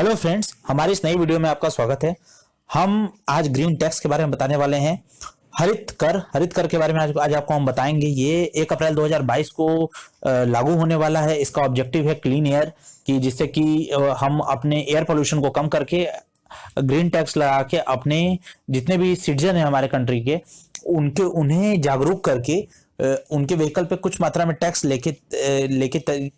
Hello friends, हमारी इस नई वीडियो में आपका स्वागत है। हम आज ग्रीन टैक्स के बारे में बताने वाले हैं। हरित कर के बारे में आज आपको हम बताएंगे। ये 1 अप्रैल 2022 को लागू होने वाला है। इसका ऑब्जेक्टिव है क्लीन एयर की, जिससे कि हम अपने एयर पोल्यूशन को कम करके ग्रीन टैक्स लगा के अपने जितने भी सिटीजन है हमारे कंट्री के उन्हें जागरूक करके उनके व्हीकल पे कुछ मात्रा में टैक्स लेके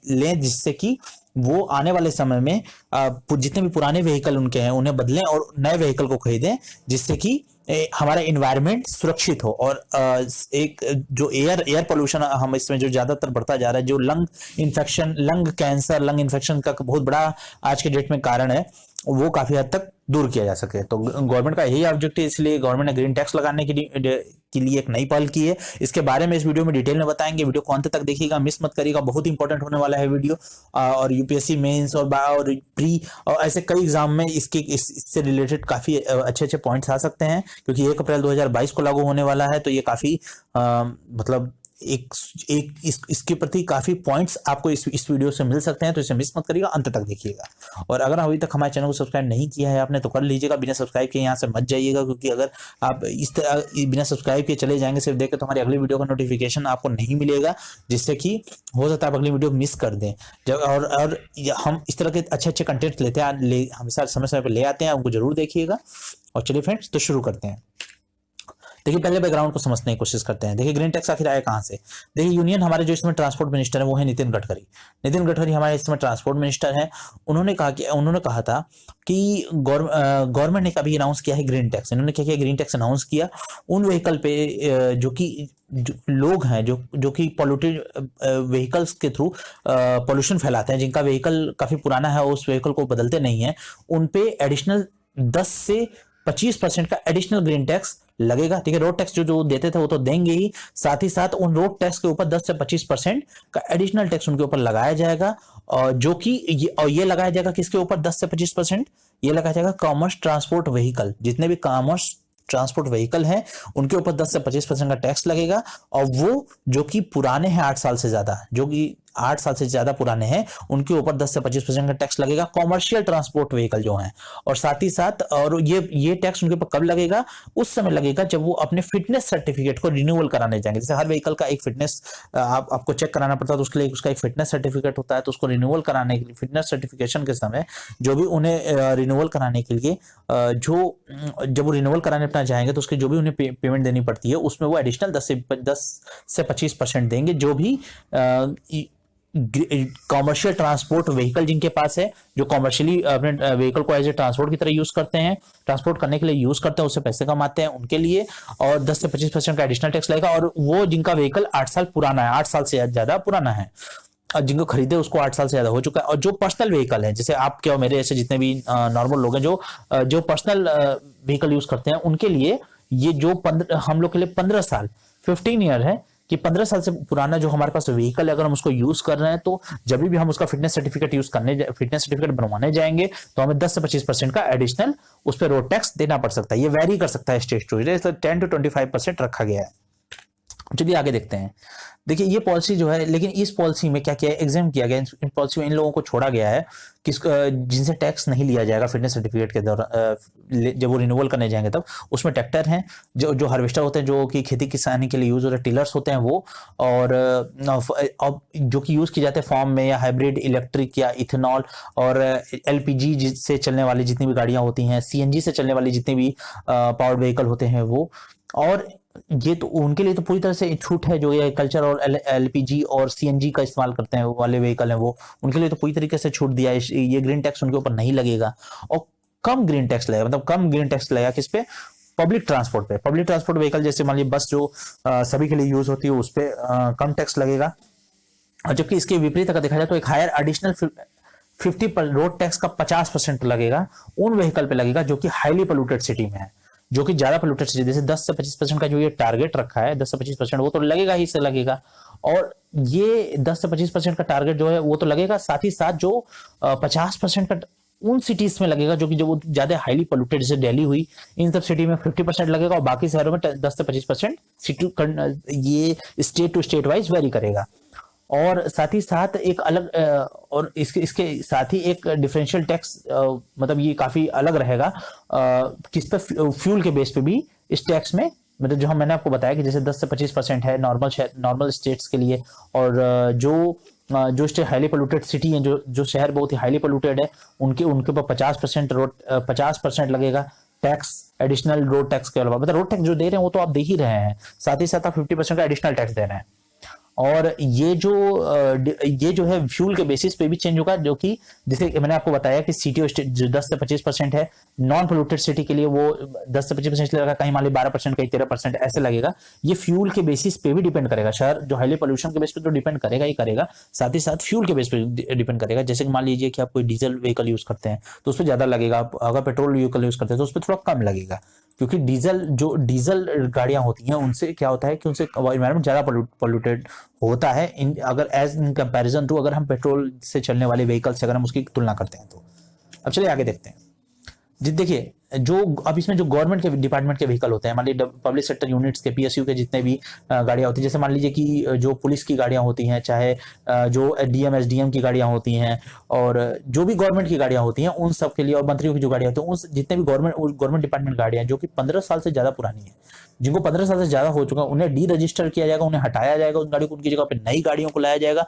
लें, जिससे कि वो आने वाले समय में जितने भी पुराने व्हीकल उनके हैं उन्हें बदलें और नए व्हीकल को खरीदें, जिससे कि हमारा इन्वायरमेंट सुरक्षित हो। और एक जो एयर पोल्यूशन हम इसमें जो ज्यादातर बढ़ता जा रहा है, जो lung infection, lung cancer, lung infection का बहुत बड़ा आज के डेट में कारण है, वो काफी हद तक दूर किया जा सके। तो गवर्नमेंट का यही ऑब्जेक्टिव, इसलिए गवर्नमेंट ने ग्रीन टैक्स लगाने के लिए एक नई पहल की है। इसके बारे में इस वीडियो में डिटेल में बताएंगे। वीडियो को अंत तक देखिएगा, मिस मत करिएगा, बहुत इंपॉर्टेंट होने वाला है वीडियो। और यूपीएससी मेंस और प्री और ऐसे कई एग्जाम में इससे रिलेटेड काफी अच्छे अच्छे पॉइंट्स आ सकते हैं, क्योंकि 1 अप्रैल 2022 को लागू होने वाला है। तो ये काफी मतलब इसके प्रति काफी पॉइंट्स आपको इस वीडियो से मिल सकते हैं। तो इसे मिस मत करिएगा, अंत तक देखिएगा। और अगर अभी तक हमारे चैनल को सब्सक्राइब नहीं किया है आपने तो कर लीजिएगा। बिना सब्सक्राइब किए यहाँ से मत जाइएगा, क्योंकि अगर आप इस तरह बिना सब्सक्राइब किए चले जाएंगे सिर्फ देख के, तो हमारी अगली वीडियो का नोटिफिकेशन आपको नहीं मिलेगा, जिससे कि हो सकता है आप अगली वीडियो मिस कर दें। और हम इस तरह के अच्छे अच्छे कंटेंट लेते हैं, हमेशा समय समय पर ले आते हैं, उनको जरूर देखिएगा। और चलिए फ्रेंड्स, तो शुरू करते हैं। देखिए, पहले बैकग्राउंड को समझने की कोशिश करते हैं। देखिए, ग्रीन टैक्स आखिर आया कहां से। देखिए, यूनियन हमारे जो इसमें ट्रांसपोर्ट मिनिस्टर है वो है नितिन गडकरी हमारे इसमें ट्रांसपोर्ट मिनिस्टर हैं। उन्होंने कहा था कि गवर्नमेंट ने कभी अनाउंस किया है ग्रीन टैक्स। इन्होंने क्या किया, ग्रीन टैक्स अनाउंस किया उन व्हीकल पे जो लोग हैं जो कि पॉल्यूटेड व्हीकल्स के थ्रू पॉल्यूशन फैलाते हैं, जिनका व्हीकल काफी पुराना है, उस व्हीकल को बदलते नहीं है, उन पे एडिशनल 10 से 25% का एडिशनल ग्रीन टैक्स लगेगा। ठीक है, रोड टैक्स जो देते थे वो तो देंगे ही, साथ ही साथ उन रोड टैक्स के ऊपर 10 से 25% का एडिशनल टैक्स उनके ऊपर लगाया जाएगा। और जो कि ये लगाया जाएगा किसके ऊपर 10 से 25%, ये लगाया जाएगा कॉमर्स ट्रांसपोर्ट व्हीकल। जितने भी कॉमर्स ट्रांसपोर्ट व्हीकल हैं उनके ऊपर 10 से 25% का टैक्स लगेगा। और वो जो कि पुराने हैं 8 साल से ज्यादा, जो कि 8 साल से ज्यादा पुराने हैं, उनके ऊपर 10 से 25% का टैक्स लगेगा, कॉमर्शियल ट्रांसपोर्ट व्हीकल जो हैं। और साथ ही साथ और ये टैक्स उनके ऊपर कब लगेगा, उस समय लगेगा जब वो अपने फिटनेस सर्टिफिकेट को रिन्यूअल कराने जाएंगे। जैसे हर व्हीकल का एक फिटनेस आपको चेक कराना पड़ता है, तो उसके लिए उसका एक फिटनेस सर्टिफिकेट होता है। तो उसको रिन्यूअल कराने के लिए, फिटनेस सर्टिफिकेशन के समय जो भी उन्हें रिन्यूअल कराने के लिए जब वो रिन्यूअल कराने अपना जाएंगे, तो उसके जो भी उन्हें पेमेंट देनी पड़ती है, उसमें वो एडिशनल 10 से 25% देंगे। जो भी कॉमर्शियल ट्रांसपोर्ट व्हीकल जिनके पास है, जो कॉमर्शियली अपने व्हीकल को एज ए ट्रांसपोर्ट की तरह यूज करते हैं, ट्रांसपोर्ट करने के लिए यूज करते हैं, उससे पैसे कमाते हैं, उनके लिए और 10 से 25% का एडिशनल टैक्स लगेगा। और वो जिनका व्हीकल 8 साल पुराना है, 8 साल से ज्यादा पुराना है, जिनको खरीदे उसको 8 साल से ज्यादा हो चुका है, और जो पर्सनल व्हीकल है, जैसे आप क्या मेरे ऐसे जितने भी नॉर्मल लोग हैं जो पर्सनल व्हीकल यूज करते हैं, उनके लिए ये जो हम लोग के लिए 15 साल 15 ईयर है कि 15 साल से पुराना जो हमारे पास व्हीकल है, अगर हम उसको यूज कर रहे हैं, तो जब भी हम उसका फिटनेस सर्टिफिकेट बनवाने जाएंगे, तो हमें 10 से 25% का एडिशनल उस पर रोड टैक्स देना पड़ सकता है। ये वेरी कर सकता है स्टेट टू स्टेट, 10 to 25% रखा गया है। चलिए आगे देखते हैं। देखिए, ये पॉलिसी जो है, लेकिन इस पॉलिसी में क्या किया है, एग्जाम किया गया, इन पॉलिसी में इन लोगों को छोड़ा गया है कि जिनसे टैक्स नहीं लिया जाएगा फिटनेस सर्टिफिकेट के दौरान, जब वो रिन्यूअल करने जाएंगे तब। उसमें ट्रैक्टर हैं, जो हार्वेस्टर होते हैं, जो कि खेती किसानी के लिए यूज होते हैं, टिलर्स होते हैं वो, और जो कि यूज किए जाते हैं फार्म में, या हाइब्रिड इलेक्ट्रिक या इथेनॉल, और एलपीजी से चलने वाली जितनी भी गाड़ियां होती हैं, सीएनजी से चलने वाली जितनी भी पावर्ड व्हीकल होते हैं वो। और ये तो उनके लिए तो पूरी तरह से छूट है, जो ये एग्रीकल्चर और एलपीजी और सीएनजी का इस्तेमाल करते हैं वाले व्हीकल हैं वो, उनके लिए तो पूरी तरीके से छूट दिया है। ये ग्रीन टैक्स उनके ऊपर नहीं लगेगा। और कम ग्रीन टैक्स लगेगा, मतलब कम ग्रीन टैक्स लगेगा किस पे, पब्लिक ट्रांसपोर्ट पे। पब्लिक ट्रांसपोर्ट व्हीकल जैसे मान लीजिए बस जो सभी के लिए यूज होती है, उस पर कम टैक्स लगेगा। और जबकि इसके विपरीत अगर देखा जाए तो एक हायर एडिशनल 50 रोड टैक्स का 50% लगेगा उन व्हीकल पे लगेगा जो कि हाईली पोल्यूटेड सिटी में है, जो कि ज्यादा पोल्यूटेड सिटी। जैसे 10 से 25% का जो ये टारगेट रखा है, 10 से 25% वो तो लगेगा ही से लगेगा। और ये 10 से 25% का टारगेट जो है वो तो लगेगा, साथ ही साथ जो 50% का उन सिटीज में लगेगा जो कि जो ज्यादा हाईली पोल्यूटेड, जैसे दिल्ली हुई, इन सब सिटी में 50% लगेगा, और बाकी शहरों में 10 से 25% सिटी ये state to state wise vary करेगा। और साथ ही साथ एक अलग और इसके इसके साथ ही एक डिफरेंशियल टैक्स, मतलब ये काफी अलग रहेगा किस पे, फ्यूल के बेस पे भी इस टैक्स में, मतलब जो हम मैंने आपको बताया कि जैसे 10 से 25% है नॉर्मल स्टेट्स के लिए, और जो स्टेट हाईली पोल्यूटेड सिटी है, जो जो शहर बहुत ही हाईली पोल्यूटेड है, उनके उनके ऊपर 50% लगेगा टैक्स, एडिशनल रोड टैक्स के अलावा। मतलब रोड टैक्स जो दे रहे हैं वो तो आप दे ही रहे हैं, साथ ही साथ आप 50% का एडिशनल टैक्स दे रहे हैं। और ये जो है फ्यूल के बेसिस पे भी चेंज होगा, जो कि जैसे मैंने आपको बताया कि सिटी और स्टेट जो 10 से 25% है, नॉन पोल्यूटेड सिटी के लिए वो 10 से 25% लगेगा, कहीं मान ली 12%, कहीं 13% ऐसे लगेगा। ये फ्यूल के बेसिस पे भी डिपेंड करेगा, शहर जो हाईली पोल्यूशन के बेस पे तो डिपेंड करेगा ही करेगा, साथ ही साथ फ्यूल के बेस पे डिपेंड करेगा। जैसे कि मान लीजिए कि आप कोई डीजल व्हीकल यूज करते हैं तो उस पर ज्यादा लगेगा, आप अगर पेट्रोल व्हीकल यूज करते हैं तो उस पर थोड़ा कम लगेगा, क्योंकि डीजल गाड़ियां होती हैं उनसे क्या होता है कि उनसे इन्वायरमेंट ज्यादा पोल्यूटेड होता है, अगर एज इन कंपैरिजन टू अगर हम पेट्रोल से चलने वाले व्हीकल से अगर हम उसकी तुलना करते हैं तो। अब चलिए आगे देखते हैं जी। देखिए जो अब इसमें जो गवर्नमेंट के डिपार्टमेंट के व्हीकल होते हैं, मान लीजिए पब्लिक सेक्टर यूनिट्स के पीएसयू के जितने भी गाड़ियां होती हैं, जैसे मान लीजिए कि जो पुलिस की गाड़ियां होती हैं, चाहे जो डीएम एसडीएम की गाड़ियां होती हैं, और जो भी गवर्नमेंट की गाड़ियां होती हैं उन सब के लिए, और मंत्रियों की जो गाड़ियां होती हैं उन जितने भी गवर्नमेंट डिपार्टमेंट गाड़ियां जो कि 15 साल से ज्यादा पुरानी है, जिनको 15 साल से ज्यादा हो चुका, उन्हें डी रजिस्टर किया जाएगा, उन्हें हटाया जाएगा उन गाड़ियों को, उनकी जगह पे नई गाड़ियों को लाया जाएगा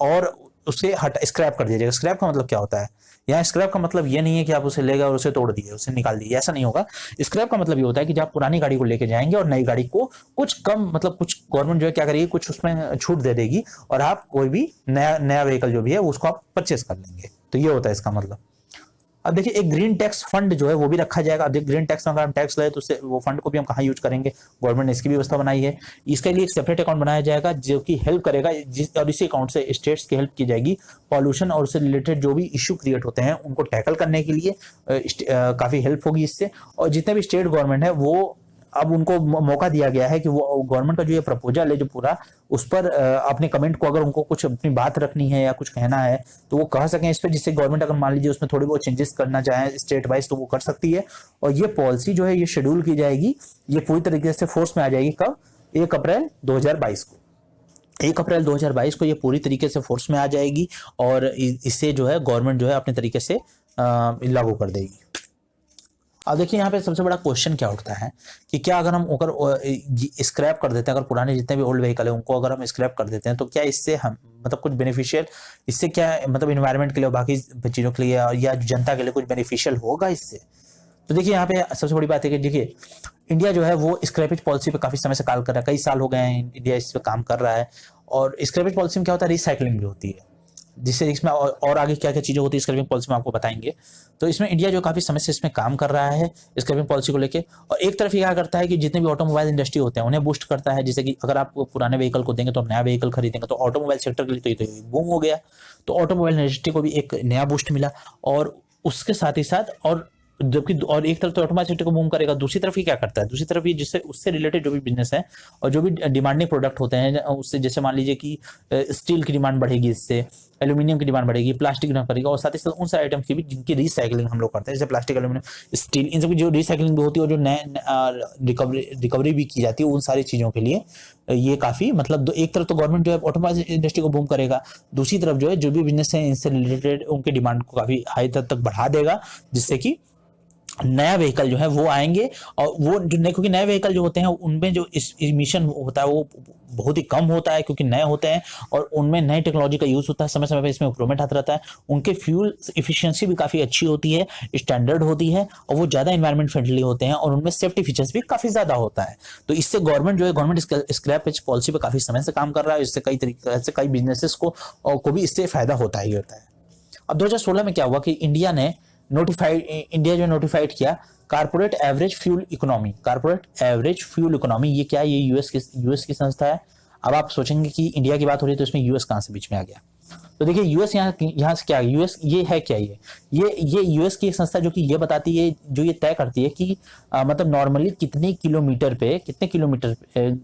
और उसे स्क्रैप कर दिया जाएगा। स्क्रैप का मतलब क्या होता है? यहाँ स्क्रैप का मतलब ये नहीं है कि आप उसे ले गए और उसे तोड़ दिए, उसे निकाल दिए, ऐसा नहीं होगा। स्क्रैप का मतलब ये होता है कि जब आप पुरानी गाड़ी को लेके जाएंगे और नई गाड़ी को कुछ कम, मतलब कुछ गवर्नमेंट जो है क्या करेगी, कुछ उसमें छूट दे देगी और आप कोई भी नया व्हीकल जो भी है उसको आप परचेस कर लेंगे। तो ये होता है इसका मतलब। अब देखिए एक ग्रीन टैक्स फंड जो है वो भी रखा जाएगा। अब ग्रीन टैक्स में अगर हम टैक्स ले तो उससे वो फंड को भी हम कहाँ यूज करेंगे, गवर्नमेंट ने इसकी व्यवस्था बनाई है। इसके लिए एक सेपरेट अकाउंट बनाया जाएगा जो कि हेल्प करेगा, और इसी अकाउंट से स्टेट्स की हेल्प की जाएगी पॉल्यूशन और उससे रिलेटेड जो भी इश्यू क्रिएट होते हैं उनको टैकल करने के लिए काफी हेल्प होगी इससे। और जितने भी स्टेट गवर्नमेंट है वो अब उनको मौका दिया गया है कि वो गवर्नमेंट का जो ये प्रपोजल है जो पूरा, उस पर अपने कमेंट को, अगर उनको कुछ अपनी बात रखनी है या कुछ कहना है तो वो कह सकें इस पर, जिससे गवर्नमेंट अगर मान लीजिए उसमें थोड़ी बहुत चेंजेस करना चाहे स्टेट वाइज तो वो कर सकती है। और ये पॉलिसी जो है ये शेड्यूल की जाएगी, ये पूरी तरीके से फोर्स में आ जाएगी कब? 1 अप्रैल 2022 को। 1 अप्रैल 2022 को ये पूरी तरीके से फोर्स में आ जाएगी और इससे जो है गवर्नमेंट जो है अपने तरीके से लागू कर देगी। अब देखिए यहाँ पे सबसे बड़ा क्वेश्चन क्या उठता है कि क्या अगर हम स्क्रैप कर देते हैं, अगर पुराने जितने भी ओल्ड व्हीकल है उनको अगर हम स्क्रैप कर देते हैं तो क्या इससे हम मतलब कुछ बेनिफिशियल, इससे क्या मतलब इन्वायरमेंट के लिए और बाकी चीज़ों के लिए या जनता के लिए कुछ बेनिफिशियल होगा इससे? तो देखिए यहाँ पे सबसे बड़ी बात है कि देखिए इंडिया जो है वो स्क्रैपेज पॉलिसी पे काफी समय से काम कर रहा है, कई साल हो गए हैं इंडिया इस पे काम कर रहा है। और स्क्रैपेज पॉलिसी में क्या होता है, रिसाइकलिंग भी होती है, जिससे इसमें और आगे क्या क्या चीजें होती है स्क्रैपिंग पॉलिसी में आपको बताएंगे। तो इसमें इंडिया जो काफी समय से इसमें काम कर रहा है स्क्रैपिंग पॉलिसी को लेके। और एक तरफ ये क्या करता है कि जितने भी ऑटोमोबाइल इंडस्ट्री होते हैं उन्हें बूस्ट करता है, जैसे कि अगर आप पुराने व्हीकल को देंगे तो आप नया व्हीकल खरीदेंगे, तो ऑटोमोबाइल सेक्टर के लिए तो ये बूम हो गया, तो ऑटोमोबाइल इंडस्ट्री को भी एक नया बूस्ट मिला। और उसके साथ ही साथ और जबकि और एक तरफ तो ऑटोमोबाइल सेक्टर को बूम करेगा, दूसरी तरफ ये क्या करता है, दूसरी तरफ ये जिससे उससे रिलेटेड जो भी बिजनेस है और जो भी डिमांडिंग प्रोडक्ट होते हैं उससे, जैसे मान लीजिए कि स्टील की डिमांड बढ़ेगी, इससे एल्यूमिनियम की डिमांड बढ़ेगी, प्लास्टिक की डिमांड बढ़ेगी, और साथ ही साथ उन सारे आइटम्स की भी जिनकी रिसाइकलिंग हम लोग करते हैं, जैसे प्लास्टिक, एल्यूमिनियम, स्टील, इन सब की जो रिसाइकलिंग भी होती है और जो नए रिकवरी भी की जाती है, उन सारी चीजों के लिए ये काफी मतलब एक तरफ तो गवर्नमेंट जो है ऑटोमोबाइल इंडस्ट्री को बूम करेगा, दूसरी तरफ जो है जो भी बिजनेस है इनसे रिलेटेड उनके डिमांड को काफी हाई तक बढ़ा देगा, जिससे कि नया व्हीकल जो है वो आएंगे। और वो जो क्योंकि नए व्हीकल जो होते हैं उनमें जो इमिशन होता है वो बहुत ही कम होता है, क्योंकि नए होते हैं और उनमें नई टेक्नोलॉजी का यूज होता है, समय समय पर इसमें इंप्रूवमेंट आता रहता है, उनके फ्यूल इफिशिएंसी भी काफी अच्छी होती है, स्टैंडर्ड होती है, और वो ज्यादा एनवायरमेंट फ्रेंडली होते हैं और उनमें सेफ्टी फीचर्स भी काफी ज्यादा होता है। तो इससे गवर्नमेंट जो है गवर्नमेंट स्क्रैपेज पॉलिसी पे काफी समय से काम कर रहा है, इससे कई तरीके से कई बिजनेसेस को भी इससे फायदा होता ही होता है। अब 2016 में क्या हुआ कि इंडिया जो नोटिफाइड किया corporate average fuel economy. Corporate average fuel economy ये क्या है, ये यूएस की संस्था है। अब आप सोचेंगे कि इंडिया की बात हो रही है तो इसमें यूएस कहां से बीच में आ गया? तो देखिए यूएस यहाँ से क्या है, यूएस ये है क्या, ये यूएस की एक संस्था जो कि ये बताती है, जो ये तय करती है कि मतलब नॉर्मली कितने किलोमीटर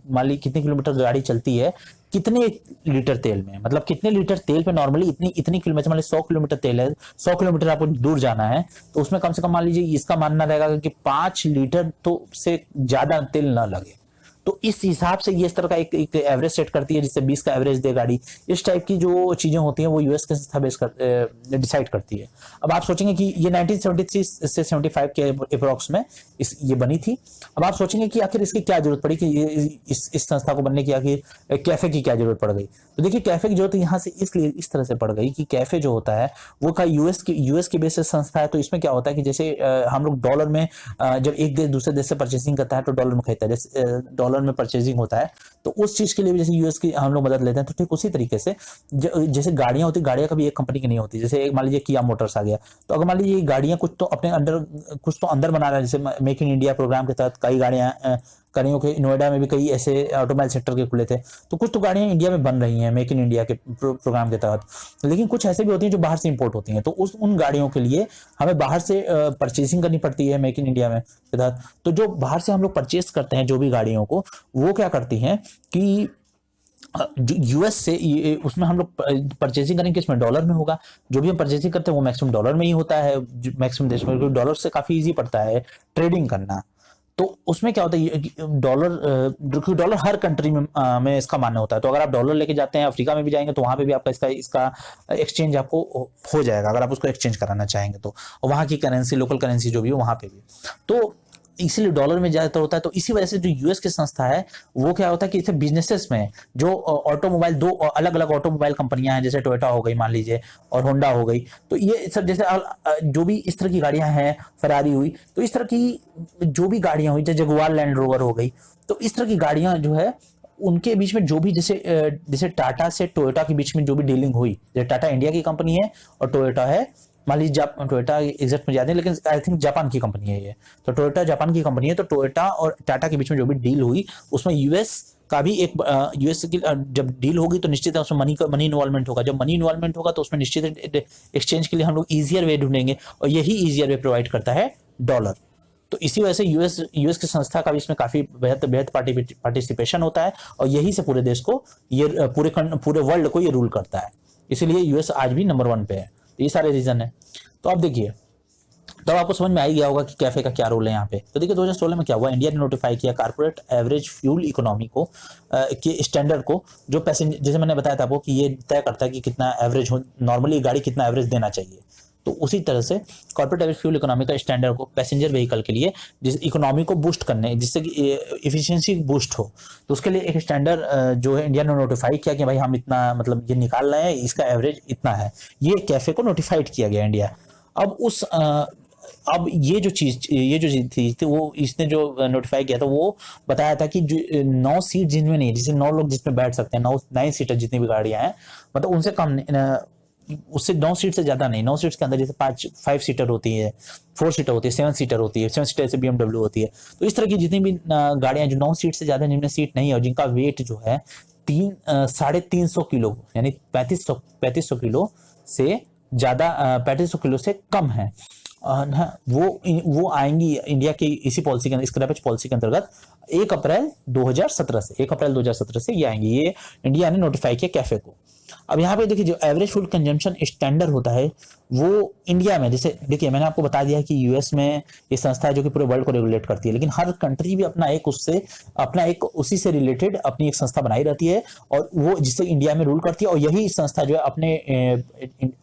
मान ली कितने किलोमीटर गाड़ी चलती है, कितने लीटर तेल में, मतलब कितने लीटर तेल पे नॉर्मली इतनी किलोमीटर, मान ली 100 किलोमीटर तेल है, 100 किलोमीटर आपको दूर जाना है तो उसमें कम से कम मान लीजिए इसका मानना रहेगा कि 5 लीटर तो से ज्यादा तेल ना लगे। तो इस हिसाब से ये इस तरह का एक एवरेज सेट करती है, जिससे 20 का एवरेज दे गाड़ी। इस टाइप की जो चीजें होती हैं वो यूएस की संस्था बेस कर डिसाइड करती है। अब आप सोचेंगे कि ये 1973 से 75 के अप्रोक्स में ये बनी थी। अब आप सोचेंगे कि आखिर इसकी क्या जरूरत पड़ी, कि इस संस्था को बनने की आखिर कैफे की क्या जरूरत पड़ गई। तो देखिए कैफे की जरूरत यहाँ से इसलिए इस तरह से पड़ गई कि कैफे जो होता है वो का यूएस की बेस संस्था है। तो इसमें क्या होता है कि जैसे हम लोग डॉलर में जब एक देश दूसरे देश से परचेसिंग करता है तो डॉलर में खरीदता है, जैसे डॉलर में परचेसिंग होता है, तो उस चीज के लिए भी जैसे यूएस की हम लोग मदद लेते हैं। तो ठीक उसी तरीके से जैसे गाड़ियां होती, गाड़ियां कभी एक कंपनी की नहीं होती। जैसे मान लीजिए किया मोटर्स आ गया, तो अगर मान लीजिए गाड़ियां कुछ तो अपने अंदर कुछ तो अंदर बना रहा है, जैसे मेक इन इंडिया प्रोग्राम के तहत कई गाड़ियां करीयों के नोएडा में भी कई ऐसे ऑटोमोबाइल सेक्टर के खुले थे, तो कुछ तो गाड़ियां इंडिया में बन रही हैं मेक इन इंडिया के प्रोग्राम के तहत। लेकिन कुछ ऐसे भी होती हैं जो बाहर से इंपोर्ट होती हैं, तो उन गाड़ियों के लिए हमें बाहर से परचेसिंग करनी पड़ती है मेक इन इंडिया में के तहत। तो जो बाहर से हम लोग परचेस करते हैं जो भी गाड़ियों को, वो क्या करती हैं कि यूएस से उसमें हम लोग परचेसिंग करेंगे, इसमें डॉलर में होगा। जो भी हम परचेसिंग करते हैं वो मैक्सिमम डॉलर में ही होता है, मैक्सिमम देश में डॉलर से काफी इजी पड़ता है ट्रेडिंग करना। तो उसमें क्या होता है, डॉलर हर कंट्री में इसका मान्य होता है। तो अगर आप डॉलर लेके जाते हैं अफ्रीका में भी जाएंगे तो वहां पे भी आपका इसका एक्सचेंज आपको हो जाएगा, अगर आप उसको एक्सचेंज कराना चाहेंगे तो, और वहां की करेंसी लोकल करेंसी जो भी हो वहां पे भी, तो इसीलिए डॉलर में ज्यादातर होता है। तो इसी वजह से जो यूएस की संस्था है वो क्या होता है कि इसे बिजनेसेस में जो ऑटोमोबाइल, दो अलग अलग ऑटोमोबाइल कंपनियां हैं, जैसे टोयोटा हो गई मान लीजिए और होंडा हो गई, तो ये सब जैसे जो भी इस तरह की गाड़ियां हैं, फरारी हुई, तो इस तरह की जो भी गाड़ियां हुई, जैसे जगुआर लैंड रोवर हो गई, तो इस तरह की गाड़ियां जो है उनके बीच में जो भी जैसे टाटा से टोयोटा के बीच में जो भी डीलिंग हुई, जैसे टाटा इंडिया की कंपनी है और टोयोटा है, मान लीजिए टोयोटा एग्जैक्ट में याद नहीं, लेकिन आई थिंक जापान की कंपनी है ये, तो टोयोटा जापान की कंपनी है। तो टोयोटा और टाटा के बीच में जो भी डील हुई उसमें यूएस का भी एक यूएस की जब डील होगी तो निश्चित है उसमें मनी इन्वॉल्वमेंट होगा। जब मनी इन्वॉल्वमेंट होगा तो उसमें निश्चित एक्सचेंज के लिए हम लोग ईजियर वे ढूंढेंगे, और यही ईजियर वे प्रोवाइड करता है डॉलर। तो इसी वजह से यूएस की संस्था का भी इसमें काफी बेहद पार्टिसिपेशन होता है, और यही से पूरे देश को ये पूरे वर्ल्ड को ये रूल करता है। इसीलिए यूएस आज भी नंबर 1 पे है। तो ये सारे रीजन है। तो आप देखिए, तो आपको समझ में आ ही गया होगा कि कैफे का क्या रोल है यहाँ पे। तो देखिए 2016 में क्या हुआ, इंडिया ने नोटिफाई किया कारपोरेट एवरेज फ्यूल इकोनॉमी को के स्टैंडर्ड को, जो पैसेंजर, जैसे मैंने बताया था आपको कि ये तय करता है कि कितना एवरेज हो, नॉर्मली गाड़ी कितना एवरेज देना चाहिए। तो उसी तरह से कॉर्पोरेट एवरेज फ्यूल इकोनॉमी का स्टैंडर्ड को पैसेंजर व्हीकल के लिए, जिस इकोनॉमी को बूस्ट करने, जिससे कि इफिशियंसी बूस्ट हो, तो उसके लिए एक स्टैंडर्ड जो है इंडिया ने नोटिफाई किया कि भाई हम इतना मतलब ये निकाल रहे हैं, इसका एवरेज इतना है। ये कैफे को नोटिफाइड किया गया इंडिया। अब ये जो चीज थी वो इसने जो नोटिफाई किया था वो बताया था कि जो 9 सीट जिनमें नहीं, जिससे 9 लोग जिसमें बैठ सकते हैं, 9 सीटर जितनी भी गाड़ियां हैं, मतलब उनसे कम, उससे 9 सीट से ज्यादा नहीं। 9 सीट्स के अंदर जैसे 5 सीटर होती है, 4 सीटर होती है, 7 सीटर होती है, 7 सीटर से BMW होती है। तो इस तरह की जितनी भी गाड़ियां जो 9 सीट से ज्यादा जिनमें सीट नहीं है और जिनका वेट जो है 350 किलो, यानी 3500 किलो से ज्यादा, 3500 किलो से कम है, वो आएंगी इंडिया की इसी पॉलिसी के अंदर, स्क्रैपेज पॉलिसी के अंतर्गत 1 अप्रैल 2017 से ये आएंगी। ये इंडिया ने नोटिफाई किया कैफे को। अब यहाँ पे देखिए जो एवरेज फूड कंजम्पशन स्टैंडर्ड होता है वो इंडिया में, जैसे देखिए मैंने आपको बता दिया कि यूएस में ये संस्था है जो कि पूरे वर्ल्ड को रेगुलेट करती है, लेकिन हर कंट्री भी अपना एक उसी से रिलेटेड अपनी एक संस्था बनाई रहती है, और वो जिससे इंडिया में रूल करती है। और यही संस्था जो है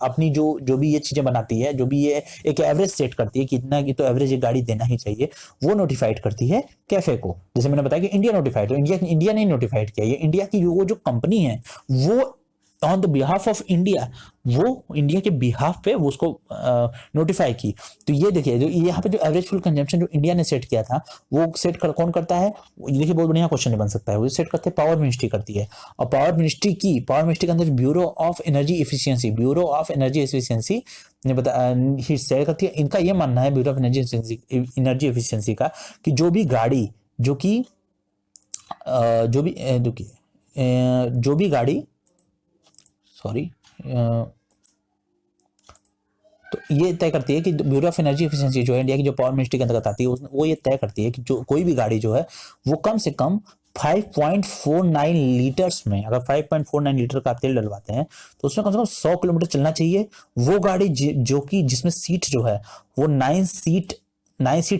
अपनी जो भी ये चीजें बनाती है, जो भी ये एक एवरेज सेट करती है कि इतना की तो एवरेज एक गाड़ी देना ही चाहिए, वो नोटिफाइड करती है कैफे को। जैसे मैंने बताया कि इंडिया नोटिफाइड, तो इंडिया ने नोटिफाइड किया। ये इंडिया की वो जो कंपनी है वो on the behalf of India, वो इंडिया के बिहाफ पे वो उसको नोटिफाई की। तो ये देखिए जो यहाँ पे जो एवरेज फ्यूल कंजम्पशन जो इंडिया ने सेट किया था वो कौन करता है, देखिए बहुत बढ़िया क्वेश्चन नहीं बन सकता है, वो सेट करते हैं पावर मिनिस्ट्री करती है। और पावर मिनिस्ट्री के अंदर ब्यूरो ऑफ एनर्जी एफिशिएंसी ने बताया ही सेट करती है। इनका ये मानना है, ब्यूरो ऑफ एनर्जी एफिशिएंसी का, कि जो भी गाड़ी तो ये तय करती है कि ब्यूरो ऑफ एनर्जी एफिशिएंसी जो है इंडिया की, जो पावर मिनिस्ट्री के अंतर्गत आती है, वो ये तय करती है कि जो कोई भी गाड़ी जो है वो कम से कम 5.49 लीटर्स में, अगर 5.49 लीटर का तेल डलवाते हैं तो उसमें कम से कम 100 किलोमीटर चलना चाहिए। वो गाड़ी जो कि जिसमें सीट जो है वो 9 सीट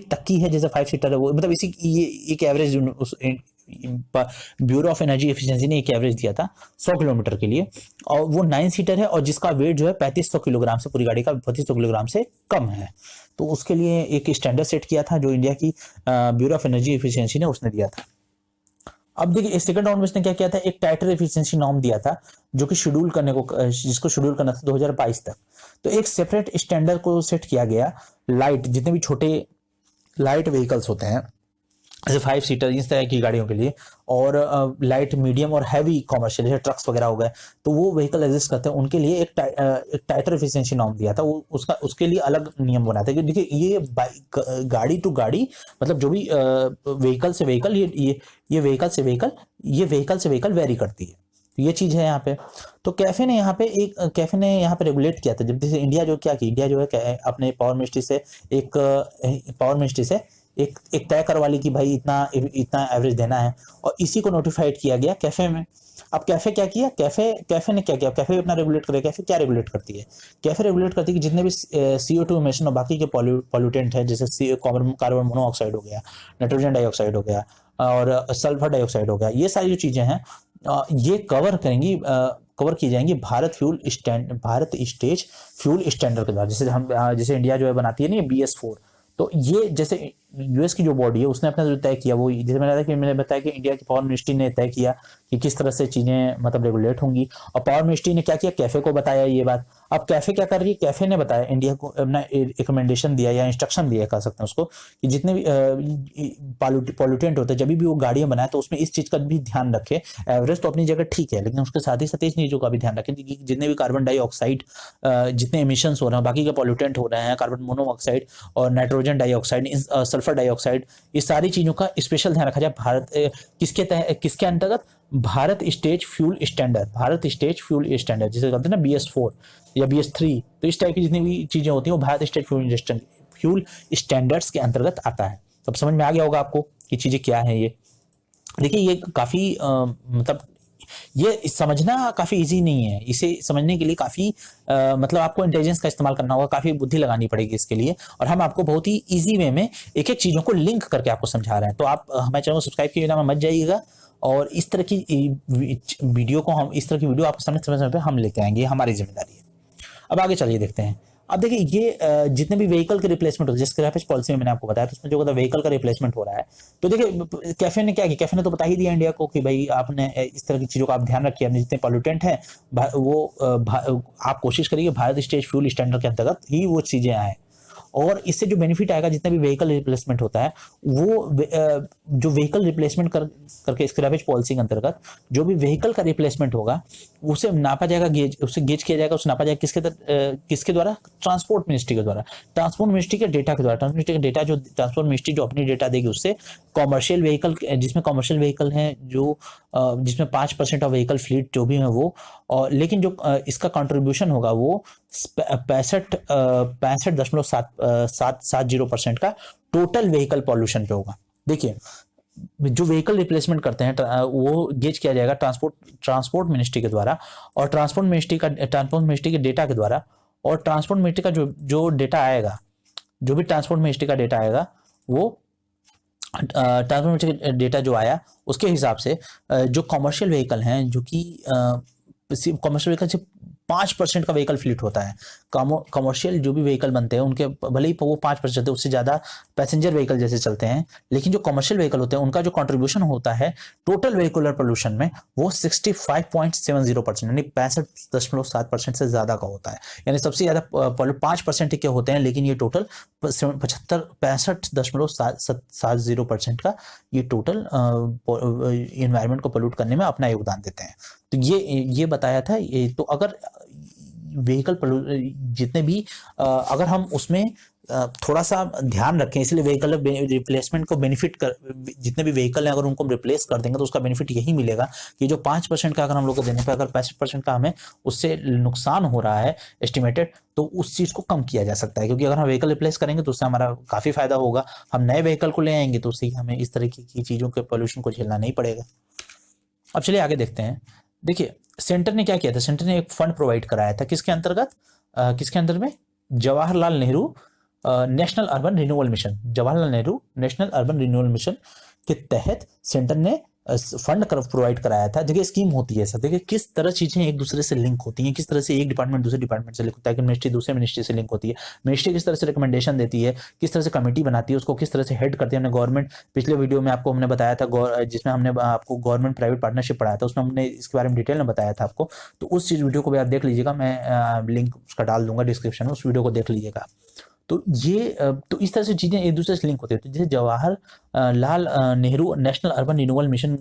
तक की है, जैसे 5 सीटर है वो, मतलब इसी ये एक average bureau of energy efficiency ने एक एवरेज दिया था 100 किलोमीटर के लिए, और वो 9 सीटर है और जिसका वेट जो है 3500 किलोग्राम से, पूरी गाड़ी का 3500 किलोग्राम से कम है। तो उसके लिए एक स्टैंडर्ड सेट किया था जो इंडिया की ब्यूरो ऑफ एनर्जी एफिशिएंसी ने उसने दिया था। अब देखिए सेकंड राउंड में इसने क्या किया था, एक टाइटर एफिशिएंसी नॉर्म दिया था जो कि शेड्यूल करने को, जिसको शेड्यूल करना था 2022 तक। तो एक सेपरेट स्टैंडर्ड को सेट किया गया लाइट, जितने भी छोटे लाइट व्हीकल्स होते हैं जैसे 5 सीटर इस तरह की गाड़ियों के लिए, और लाइट मीडियम और हैवी कॉमर्शियल जैसे ट्रक्स वगैरह हो गए, तो वो व्हीकल एग्जिस्ट करते हैं उनके लिए एक टाइटर एफिशिएंसी नॉर्म दिया था। वो उसके लिए अलग नियम बनाया था। क्योंकि देखिए ये गाड़ी टू गाड़ी, मतलब जो भी व्हीकल से व्हीकल, ये व्हीकल से व्हीकल, ये व्हीकल से व्हीकल वेरी करती है। तो ये चीज है यहाँ पे। तो कैफे ने यहाँ पे रेगुलेट किया था। जब जैसे इंडिया जो क्या की, इंडिया जो है अपने पावर मिनिस्ट्री से एक तय करवा ली कि भाई इतना एवरेज देना है, और इसी को नोटिफाइड किया गया कैफे में। अब कैफे क्या किया, कैफे ने क्या किया, कैफे अपना रेगुलेट करेगा। कैफे क्या रेगुलेट करती है, कैफे रेगुलेट करती है कि जितने भी CO2 इमिशन और बाकी के पॉल्यूटेंट है, जैसे कार्बन मोनोऑक्साइड हो गया, नाइट्रोजन डाइऑक्साइड हो गया और सल्फर डाइऑक्साइड हो गया, ये सारी जो चीजें हैं ये कवर की जाएंगी भारत स्टेज फ्यूल स्टैंडर्ड के द्वारा। जैसे इंडिया जो है बनाती है ना BS4। तो ये जैसे US की जो बॉडी है उसने अपना जो तय किया, वो जैसे मैंने बताया कि इंडिया की पावर मिनिस्ट्री ने तय किया कि किस तरह से चीजें मतलब रेगुलेट होंगी, और पावर मिनिस्ट्री ने क्या किया, कैफे को बताया ये बात। अब कैफे क्या कर रही है, कैफे ने बताया इंडिया को, अपना रिकमेंडेशन दिया या इंस्ट्रक्शन दिया कह सकते हैं उसको, कि जितने भी पॉल्यूटेंट होते हैं जब भी वो गाड़ियां बनाए तो उसमें इस चीज का भी ध्यान रखे। एवरेज तो अपनी जगह ठीक है, लेकिन उसके साथ ही साथ इन चीजों का भी ध्यान रखें कि जितने भी कार्बन डाइऑक्साइड, जितने इमिशंस हो रहे हैं, बाकी के पॉल्यूटेंट हो रहे हैं, कार्बन मोनोऑक्साइड और नाइट्रोजन डाइऑक्साइड, सल्फर डाइऑक्साइड, ये सारी चीजों का स्पेशल ध्यान रखा जाए। किसके अंतर्गत, भारत स्टेज फ्यूल स्टैंडर्ड जिसे कहते हैं ना BS4 या BS3। तो इस टाइप की जितनी भी चीजें होती हैं वो भारत स्टेज फ्यूल स्टैंडर्ड्स के अंतर्गत आता है। तो अब समझ में आ गया होगा आपको कि चीजें क्या है। ये देखिए ये काफी मतलब ये समझना काफी इजी नहीं है। इसे समझने के लिए काफी मतलब आपको इंटेलिजेंस का इस्तेमाल करना होगा, काफी बुद्धि लगानी पड़ेगी इसके लिए, और हम आपको बहुत ही इजी वे में एक एक चीजों को लिंक करके आपको समझा रहे हैं। तो आप हमारे चैनल को सब्सक्राइब किए बिना मत जाइएगा, और इस तरह की वीडियो आपको समय पे हम लेके आएंगे, हमारी जिम्मेदारी है। अब आगे चलिए देखते हैं। अब देखिए ये जितने भी व्हीकल के रिप्लेसमेंट होते हैं, जिस स्क्रैपेज पॉलिसी में मैंने आपको बताया, तो उसमें जो व्हीकल का रिप्लेसमेंट हो रहा है, तो देखिए कैफे ने क्या किया, कैफे ने तो बता ही दिया इंडिया को कि भाई आपने इस तरह की चीजों का आप ध्यान रखिए, अपने जितने पॉल्यूटेंट हैं आप कोशिश करिए भारत स्टेज फ्यूल स्टैंडर्ड के अंतर्गत ही वो चीजें आए। और इससे जो बेनिफिट आएगा, जितना भी व्हीकल रिप्लेसमेंट होता है, वो जो व्हीकल रिप्लेसमेंट करके स्क्रैपेज पॉलिसी के अंतर्गत जो भी व्हीकल का रिप्लेसमेंट होगा उसे नापा जाएगा, उसे गेज किया जाएगा, उसे नापा जाएगा किसके द्वारा, ट्रांसपोर्ट मिनिस्ट्री के द्वारा, ट्रांसपोर्ट मिनिस्ट्री के डेटा के द्वारा। ट्रांसपोर्ट मिनिस्ट्री जो अपनी डेटा देगी उससे कॉमर्शियल व्हीकल, जिसमें कॉमर्शियल व्हीकल हैं जो जिसमें 5% ऑफ व्हीकल फ्लीट जो भी है वो, और लेकिन जो इसका कंट्रीब्यूशन होगा वो 65.70% का टोटल व्हीकल पॉल्यूशन पे होगा। देखिए जो व्हीकल रिप्लेसमेंट करते हैं वो गेज किया जाएगा ट्रांसपोर्ट मिनिस्ट्री के द्वारा, और ट्रांसपोर्ट मिनिस्ट्री के डेटा के द्वारा, और ट्रांसपोर्ट मिनिस्ट्री का जो डेटा आएगा, जो भी ट्रांसपोर्ट मिनिस्ट्री का डेटा आएगा, वो ट्रांसपोर्ट मिनिस्ट्री का डेटा जो आया उसके हिसाब से जो कॉमर्शियल व्हीकल हैं, जो कि कॉमर्शियल व्हीकल से 5% का व्हीकल फ्लीट होता है। कॉमर्शियल जो भी व्हीकल बनते हैं उनके भले ही वो 5% है, उससे ज्यादा पैसेंजर व्हीकल जैसे चलते हैं, लेकिन जो कॉमर्शियल व्हीकल होते हैं उनका जो कंट्रीब्यूशन होता है टोटल व्हीकुलर पोल्यूशन में वो 65.70% यानी 65.7% से ज्यादा का होता है। यानी सबसे ज्यादा 5% के होते हैं, लेकिन ये टोटल 65.70% का ये टोटल इन्वायरमेंट को पोल्यूट करने में अपना योगदान देते हैं। तो ये बताया था। ये तो अगर व्हीकल जितने भी अगर हम उसमें थोड़ा सा ध्यान रखें, इसलिए व्हीकल रिप्लेसमेंट को बेनिफिट कर, जितने भी व्हीकल हैं अगर उनको रिप्लेस कर देंगे तो उसका बेनिफिट यही मिलेगा कि जो 5% का अगर हम लोग को देने पर अगर 65% का हमें उससे नुकसान हो रहा है एस्टिमेटेड, तो उस चीज को कम किया जा सकता है। क्योंकि अगर हम व्हीकल रिप्लेस करेंगे तो उससे हमारा काफी फायदा होगा। हम नए व्हीकल को ले आएंगे तो उससे हमें इस तरह की चीजों के पोल्यूशन को झेलना नहीं पड़ेगा। अब चलिए आगे देखते हैं। देखिए सेंटर ने क्या किया था, सेंटर ने एक फंड प्रोवाइड कराया था किसके अंतर्गत, किसके अंदर में, Jawaharlal Nehru national urban renewal mission, Jawaharlal Nehru national urban renewal mission के तहत सेंटर ने फंड प्रोवाइड कराया था। देखिए स्कीम होती है सर, देखिए किस तरह चीजें एक दूसरे से लिंक होती हैं, किस तरह से एक डिपार्टमेंट दूसरे डिपार्टमेंट से लिंक होता है, कि मिनिस्ट्री दूसरे मिनिस्ट्री से लिंक होती है, मिनिस्ट्री किस तरह से रिकमेंडेशन देती है, किस तरह से कमेटी बनाती है, उसको किस तरह से हेड करती है। हमने गवर्नमेंट, पिछले वीडियो में आपको हमने बताया था, जिसमें हमने आपको गवर्नमेंट प्राइवेट पार्टनरशिप पढ़ाया था, उसमें हमने इसके बारे में डिटेल में बताया था आपको। तो उस चीज वीडियो को भी आप देख लीजिएगा, मैं लिंक उसका डाल दूंगा डिस्क्रिप्शन में, उस वीडियो को देख लीजिएगा। तो तो इस तरह से चीजें एक दूसरे से लिंक होती है। तो जैसे Jawahar Lal Nehru national urban renewal mission,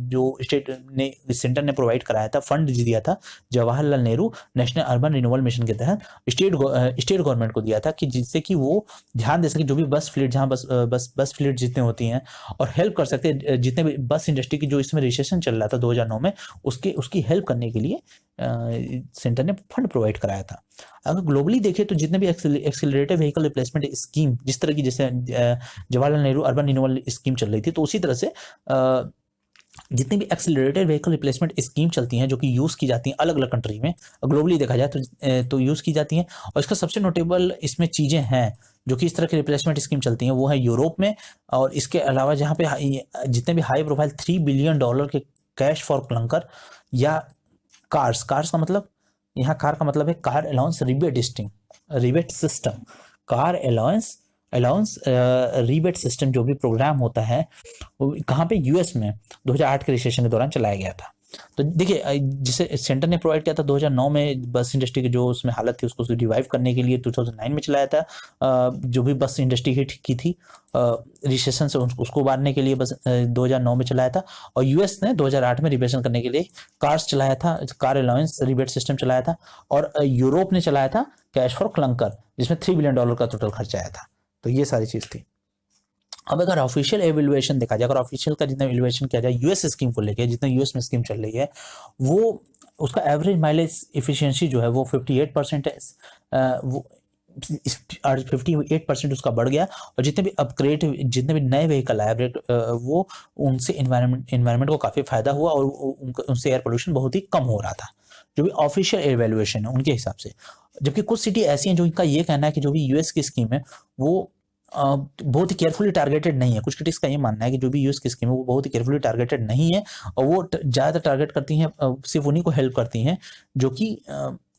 जो स्टेट ने सेंटर ने प्रोवाइड कराया था, फंड दिया था Jawaharlal Nehru national urban renewal mission के तहत स्टेट गवर्नमेंट को दिया था, कि जिससे कि वो ध्यान दे सके जो भी बस फ्लीट, जहाँ बस फ्लीट जितने होती हैं, और हेल्प कर सकते हैं जितने भी बस इंडस्ट्री की जो इसमें रजिस्ट्रेशन चल रहा था 2009 में, उसकी हेल्प करने के लिए सेंटर ने फंड प्रोवाइड कराया था। अगर ग्लोबली देखें तो जितने भी एक्सीलरेटेड व्हीकल रिप्लेसमेंट स्कीम, जिस तरह की जैसे Jawaharlal Nehru urban renewal scheme चल रही थी, तो उसी तरह से जितनी भी एक्सीलरेटेड व्हीकल रिप्लेसमेंट स्कीम चलती हैं, जो कि यूज की जाती हैं अलग अलग कंट्री में, ग्लोबली देखा जाए तो यूज की जाती हैं। और इसका सबसे नोटेबल इसमें चीजें हैं जो कि इस तरह की रिप्लेसमेंट स्कीम चलती हैं, वो है यूरोप में। और इसके अलावा जहाँ पे जितने भी हाई प्रोफाइल $3 बिलियन के कैश फॉर क्लंकर, या कार्स का मतलब, यहाँ कार का मतलब है car allowance rebate system, car allowance rebate system जो भी प्रोग्राम होता है, वो कहाँ पे, यूएस में 2008 के रजिस्ट्रेशन के दौरान चलाया गया था। तो देखिए जिसे सेंटर ने प्रोवाइड किया था 2009 में, बस इंडस्ट्री की जो उसमें हालत थी उसको रिवाइव करने के लिए 2009 में चलाया था। जो भी बस इंडस्ट्री हिट की थी रजिस्ट्रेशन से, उसको उबारने के लिए बस 2009 में चलाया था। और यूएस ने 2008 में रिवेशन करने के लिए कार्स चलाया था, कार अलाउंस रिबेट सिस्टम चलाया था। और यूरोप ने चलाया था कैश फॉर क्लंकर, जिसमें $3 बिलियन का टोटल खर्चा आया था। तो ये सारी चीज थी। अब अगर ऑफिशियल एवेल्युएशन देखा जाए, अगर ऑफिशियल का जितना एवेल्युएशन किया जाए यूएस स्कीम को लेके, जितना यूएस में स्कीम चल रही है, वो उसका एवरेज माइलेज इफिशियंसी जो है वो 58% है। वो 58% उसका बढ़ गया। और जितने भी नए व्हीकल आए वो उनसे इन्वायरमेंट को काफी फायदा हुआ, और उनसे एयर पोल्यूशन बहुत ही कम हो रहा था, जो भी ऑफिशियल एवेल्युएशन है उनके हिसाब से। जबकि कुछ सिटी ऐसी हैं जो इनका ये कहना है कि जो भी यूएस की स्कीम है वो बहुत ही केयरफुली टारगेटेड नहीं है। कुछ क्रिटिक्स का ये मानना है कि जो भी यूएस की स्कीम है वो बहुत ही केयरफुली टारगेटेड नहीं है, और वो ज़्यादातर टारगेट करती हैं, सिर्फ उन्हीं को हेल्प करती हैं जो कि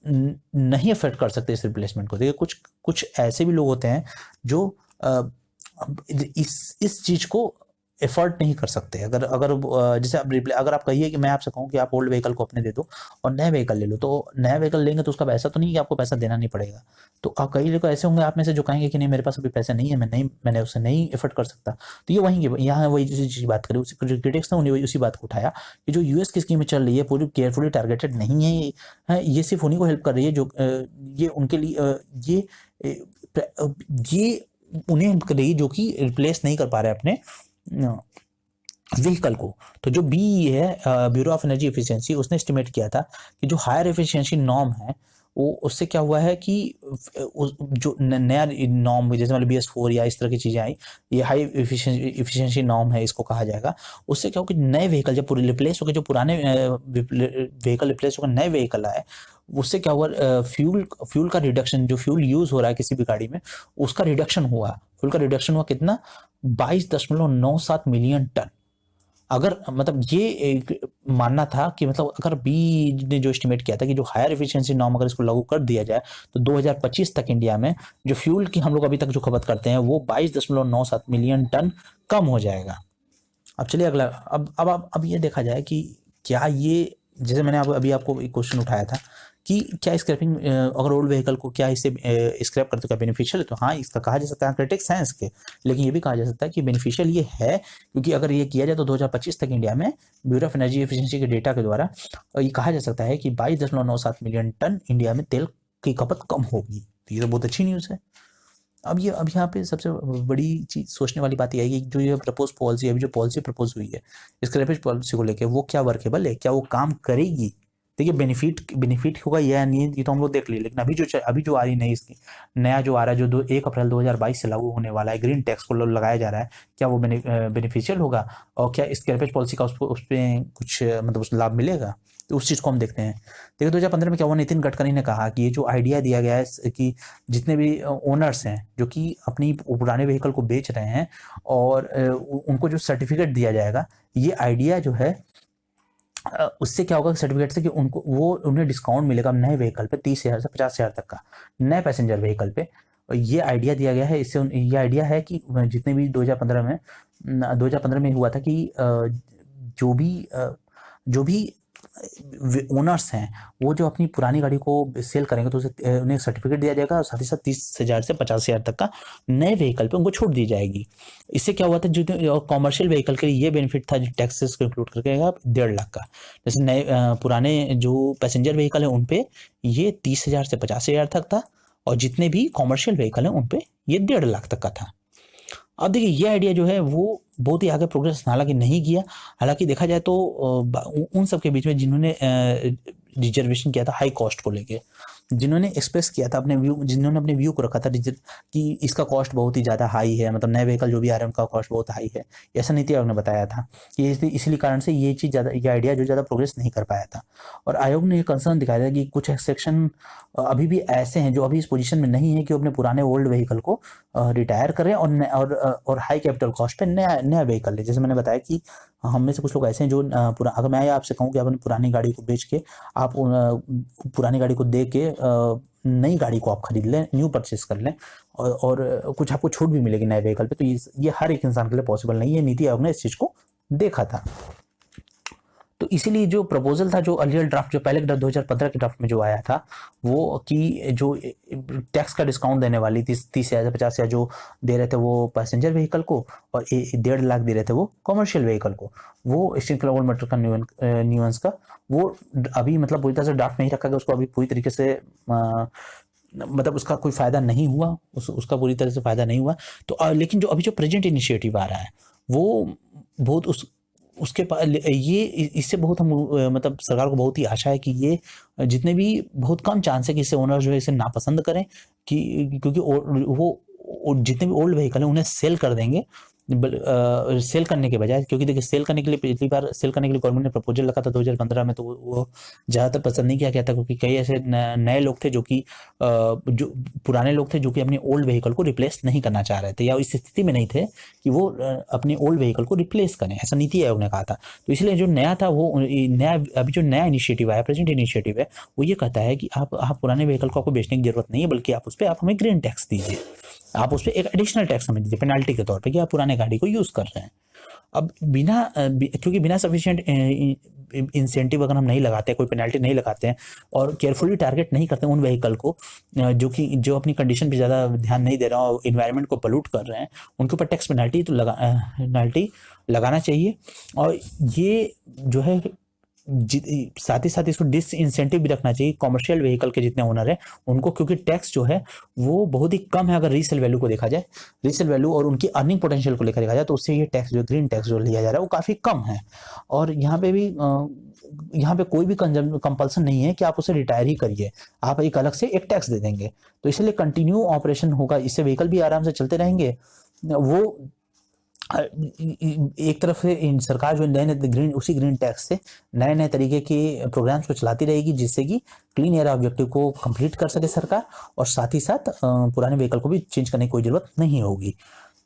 नहीं अफेक्ट कर सकते इस रिप्लेसमेंट को। देखिए कुछ ऐसे भी लोग होते हैं जो इस चीज़ को एफर्ट नहीं कर सकते। अगर जैसे अगर आप कहिए कि मैं आपसे कहूँ कि आप ओल्ड व्हीकल को अपने दे दो और नया व्हीकल ले लो, तो नया व्हीकल लेंगे तो उसका पैसा तो नहीं कि आपको पैसा देना नहीं पड़ेगा। तो आप कई लोग ऐसे होंगे आप में से जो कहेंगे कि नहीं मेरे पास अभी पैसा नहीं है, मैंने उसे नहीं एफर्ट कर सकता। तो ये यहाँ वही चीज़ बात करें, उसी क्रिटिक्स ने उन्हें उसी बात को उठाया कि जो यूएस की स्कीमें चल रही है पूरी केयरफुली टारगेटेड नहीं है, ये सिर्फ उन्हीं को हेल्प कर रही है जो ये उनके लिए ये उन्हें हेल्प कर रही है जो कि रिप्लेस नहीं कर पा रहे अपने व्हीकल को। तो जो BEE है, ब्यूरो ऑफ एनर्जी एफिशिएंसी, उसने एस्टिमेट किया था कि जो हायर एफिशिएंसी नॉर्म है वो उससे क्या हुआ है कि जो नया नॉर्म जैसे मतलब BS4 या इस तरह की चीज़ें आई, ये हाई एफिशिएंसी नॉर्म है इसको कहा जाएगा। उससे क्या हो कि नए व्हीकल जब पूरे रिप्लेस हो गए, जो पुराने व्हीकल रिप्लेस होकर नए व्हीकल आए, उससे क्या हुआ, फ्यूल का रिडक्शन, जो फ्यूल यूज हो रहा है किसी भी गाड़ी में उसका रिडक्शन हुआ। फ्यूल का रिडक्शन हुआ कितना, 22.97 मिलियन टन। अगर मतलब ये मानना था कि मतलब अगर ने जो एस्टिमेट किया था कि जो हायर एफिशिएंसी नॉर्म अगर इसको लागू कर दिया जाए तो 2025 तक इंडिया में जो फ्यूल की हम लोग अभी तक जो खपत करते हैं वो 22.97 मिलियन टन कम हो जाएगा। अब चलिए अगला, अब ये देखा जाए कि क्या ये, जैसे मैंने अभी आपको एक क्वेश्चन उठाया था कि क्या स्क्रैपिंग, अगर ओल्ड व्हीकल को क्या इसे स्क्रैप करते क्या बेनिफिशियल है, तो हाँ इसका कहा जा सकता है, क्रिटिक्स हैं इसके, लेकिन ये भी कहा जा सकता है कि बेनिफिशियल ये है, क्योंकि अगर ये किया जाए तो 2025 तक इंडिया में ब्यूरो ऑफ एनर्जी एफिशिएंसी के डेटा के द्वारा ये कहा जा सकता है कि 22.97 मिलियन टन इंडिया में तेल की खपत कम होगी। तो ये तो बहुत अच्छी न्यूज़ है। अब यहाँ पे सबसे बड़ी चीज सोचने वाली बात यह है कि जो ये प्रपोज पॉलिसी, अभी जो पॉलिसी प्रपोज हुई है स्क्रैपेज पॉलिसी को लेकर, वो क्या वर्केबल है, क्या वो काम करेगी। देखिए बेनिफिट होगा या नहीं ये तो हम लोग देख लिए, लेकिन अभी जो आ रही नई इसकी नया जो आ रहा है जो 1 अप्रैल 2022 से लागू होने वाला है, ग्रीन टैक्स को लगाया जा रहा है, क्या वो बेनिफिशियल होगा और क्या स्क्रैपेज पॉलिसी का उस पर कुछ मतलब उस लाभ मिलेगा। तो उस चीज़ को हम देखते हैं। देखिए 2015 में क्या हुआ, नितिन गडकरी ने कहा कि ये जो आइडिया दिया गया है कि जितने भी ओनर्स हैं जो कि अपनी पुराने व्हीकल को बेच रहे हैं और उनको जो सर्टिफिकेट दिया जाएगा, ये आइडिया जो है उससे क्या होगा सर्टिफिकेट से कि उनको उन्हें डिस्काउंट मिलेगा नए व्हीकल पे 30,000 से 50,000 तक का, नए पैसेंजर व्हीकल पे। और ये आइडिया दिया गया है, इससे ये आइडिया है कि जितने भी 2015 में हुआ था कि जो भी ओनर्स हैं वो जो अपनी पुरानी गाड़ी को सेल करेंगे तो उन्हें सर्टिफिकेट दिया जाएगा और साथ ही साथ 30,000 से 50,000 तक का नए व्हीकल पे उनको छूट दी जाएगी। इससे क्या हुआ था, जो कॉमर्शियल व्हीकल के लिए ये बेनिफिट था, टैक्सेस को इंक्लूड करके 1.5 लाख का। जैसे नए पुराने जो पैसेंजर व्हीकल है उन पे ये 30,000 से 50,000 तक था और जितने भी कॉमर्शियल व्हीकल है उन पे ये 1.5 लाख तक का था। अब देखिए ये आइडिया जो है वो बहुत ही आगे प्रोग्रेस हालांकि नहीं किया। हालांकि देखा जाए तो उन सब के बीच में जिन्होंने रिजर्वेशन किया था हाई कॉस्ट को लेके, जिन्होंने एक्सप्रेस किया था जिन्होंने अपने व्यू को रखा था कि इसका कॉस्ट बहुत ही ज़्यादा हाई है, मतलब नए व्हीकल जो भी आ रहे हैं उनका कॉस्ट बहुत हाई है, ऐसा नीति आयोग ने बताया था कि इसी कारण से ये चीज़ ये आइडिया जो ज़्यादा प्रोग्रेस नहीं कर पाया था। और आयोग ने ये कंसर्न दिखाया था कि कुछ सेक्शन अभी भी ऐसे हैं जो अभी इस पोजीशन में नहीं है कि वो अपने पुराने ओल्ड व्हीकल को रिटायर करें और हाई कैपिटल कॉस्ट पे नया व्हीकल ले। जैसे मैंने बताया कि हम में से कुछ लोग ऐसे हैं जो अगर मैं आपसे कहूँ कि अपनी पुरानी गाड़ी को बेच के आप पुरानी गाड़ी को दे के नई गाड़ी को आप खरीद लें, न्यू परचेस कर लें और कुछ आपको छूट भी मिलेगी नए व्हीकल पे, तो ये हर एक इंसान के लिए पॉसिबल नहीं है। नीति आयोग ने इस चीज़ को देखा था। तो इसीलिए जो प्रपोजल था, जो अर्लियर ड्राफ्ट, जो पहले 2015 के ड्राफ्ट में जो आया था, वो कि जो टैक्स का डिस्काउंट देने वाली 30,000 से 50,000 जो दे रहे थे वो पैसेंजर व्हीकल को और 1.5 लाख दे रहे थे वो कॉमर्शियल व्हीकल को, वो स्टील ओल्ड मेटल का न्यूएंस का, वो अभी मतलब पूरी तरह से ड्राफ्ट नहीं रखा गया, उसको अभी पूरी तरीके से मतलब उसका कोई फायदा नहीं हुआ, उसका पूरी तरह से फायदा नहीं हुआ। तो लेकिन जो अभी जो प्रेजेंट इनिशिएटिव आ रहा है वो बहुत उसके पास ये इससे बहुत हम मतलब सरकार को बहुत ही आशा है कि ये जितने भी बहुत कम चांस है कि इसे ओनर जो है इसे नापसंद करें, कि क्योंकि वो जितने भी ओल्ड व्हीकल है उन्हें सेल कर देंगे सेल करने के बजाय। क्योंकि देखिए सेल करने के लिए पिछली बार सेल करने के लिए गवर्नमेंट ने प्रपोजल रखा था 2015 में, तो वो ज़्यादातर पसंद नहीं किया गया था क्योंकि कई ऐसे नए लोग थे जो जो पुराने लोग थे जो कि अपने ओल्ड व्हीकल को रिप्लेस नहीं करना चाह रहे थे या इस स्थिति में नहीं थे कि वो अपने ओल्ड व्हीकल को रिप्लेस करें, ऐसा नीति आयोग ने कहा था। तो इसलिए जो नया था वो अभी जो नया इनिशिएटिव आया, प्रेजेंट इनिशिएटिव है, वो ये कहता है कि आप पुराने व्हीकल को आपको बेचने की जरूरत नहीं है, बल्कि आप उस पर आप हमें ग्रीन टैक्स दीजिए, आप उस पर एक एडिशनल टैक्स हमें दीजिए पेनाल्टी के तौर पे कि आप पुराने गाड़ी को यूज़ कर रहे हैं। अब क्योंकि बिना सफिशिएंट इंसेंटिव अगर हम नहीं लगाते, कोई पेनाल्टी नहीं लगाते हैं और केयरफुली टारगेट नहीं करते उन व्हीकल को जो अपनी कंडीशन पे ज़्यादा ध्यान नहीं दे रहा और इन्वायरमेंट को पलूट कर रहे हैं, उनके ऊपर टैक्स पेनाल्टी तो पेनाल्टी लगाना चाहिए। और ये जो है साथ ही साथ इसको डिसइंसेंटिव भी रखना चाहिए कॉमर्शियल व्हीकल के जितने ओनर हैं उनको, क्योंकि टैक्स जो है वो बहुत ही कम है अगर रीसेल वैल्यू को देखा जाए, रीसेल वैल्यू और उनकी अर्निंग पोटेंशियल को लेकर देखा जाए तो उससे ये टैक्स जो ग्रीन टैक्स जो लिया जा रहा है वो काफ़ी कम है। और यहाँ पे कोई भी कंपल्सन नहीं है कि आप उसे रिटायर ही करिए, आप एक अलग से एक टैक्स दे देंगे, तो इसलिए कंटिन्यू ऑपरेशन होगा, इससे व्हीकल भी आराम से चलते रहेंगे। वो एक तरफ से सरकार जो नए उसी ग्रीन टैक्स से नए तरीके के प्रोग्राम्स को चलाती रहेगी जिससे कि क्लीन एयर ऑब्जेक्टिव को कंप्लीट कर सके सरकार, और साथ ही साथ पुराने व्हीकल को भी चेंज करने की कोई जरूरत नहीं होगी।